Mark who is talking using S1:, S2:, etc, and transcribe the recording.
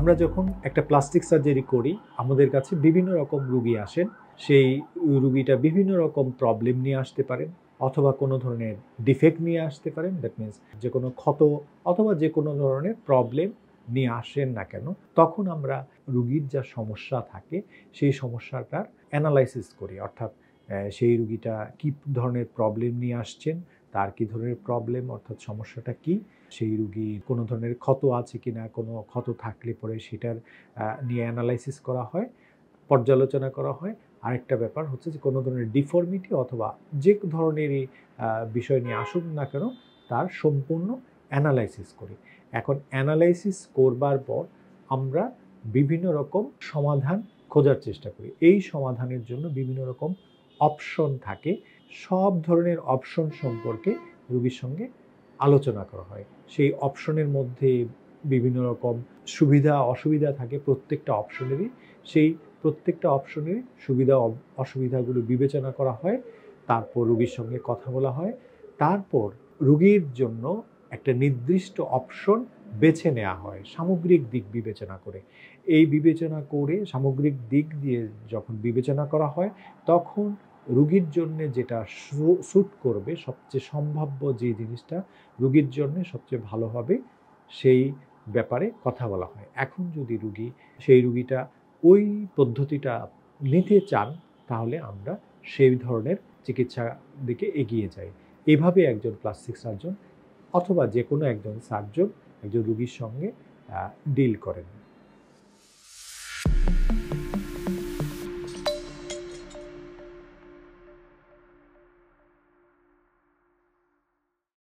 S1: আমরা যখন একটা প্লাস্টিক সার্জারি করি আমাদের কাছে বিভিন্ন রকম রোগী আসেন। সেই রোগীটা বিভিন্ন রকম প্রবলেম নিয়ে আসতে পারেন অথবা কোনো ধরনের ডিফেক্ট নিয়ে আসতে পারেন। দ্যাট মিনস যে কোনো ক্ষত অথবা যে কোনো ধরনের প্রবলেম নিয়ে আসেন না কেন, তখন আমরা রোগীর যা সমস্যা থাকে সেই সমস্যাটার অ্যানালাইসিস করি। অর্থাৎ সেই রোগীটা কী ধরনের প্রবলেম নিয়ে আসছেন, তার কী ধরনের প্রবলেম অর্থাৎ সমস্যাটা কী, সেই রোগী কোনো ধরনের ক্ষত আছে কি না, কোনো ক্ষত থাকলে পরে সেটার নিয়ে অ্যানালাইসিস করা হয়, পর্যালোচনা করা হয়। আরেকটা ব্যাপার হচ্ছে যে কোনো ধরনের ডিফর্মিটি অথবা যে ধরনেরই বিষয় নিয়ে আসুক না কেন তার সম্পূর্ণ অ্যানালাইসিস করি। এখন অ্যানালাইসিস করবার পর আমরা বিভিন্ন রকম সমাধান খোঁজার চেষ্টা করি। এই সমাধানের জন্য বিভিন্ন রকম অপশন থাকে। সব ধরনের অপশন সম্পর্কে রোগীর সঙ্গে আলোচনা করা হয়। সেই অপশনের মধ্যে বিভিন্ন রকম সুবিধা অসুবিধা থাকে প্রত্যেকটা অপশনেরই। সেই প্রত্যেকটা অপশনের সুবিধা অসুবিধাগুলো বিবেচনা করা হয়। তারপর রোগীর সঙ্গে কথা বলা হয়। তারপর রোগীর জন্য একটা নির্দিষ্ট অপশন বেছে নেওয়া হয় সামগ্রিক দিক বিবেচনা করে। এই বিবেচনা করে সামগ্রিক দিক দিয়ে যখন বিবেচনা করা হয় তখন রোগীর জন্যে যেটা স্যুট করবে, সবচেয়ে সম্ভাব্য যে জিনিসটা রোগীর জন্যে সবচেয়ে ভালো হবে সেই ব্যাপারে কথা বলা হয়। এখন যদি সেই রোগীটা ওই পদ্ধতিটা নিতে চান তাহলে আমরা সেই ধরনের চিকিৎসা দিকে এগিয়ে যাই। এভাবে একজন প্লাস্টিক সার্জন অথবা যে কোনো একজন সার্জন একজন রোগীর সঙ্গে ডিল করেন।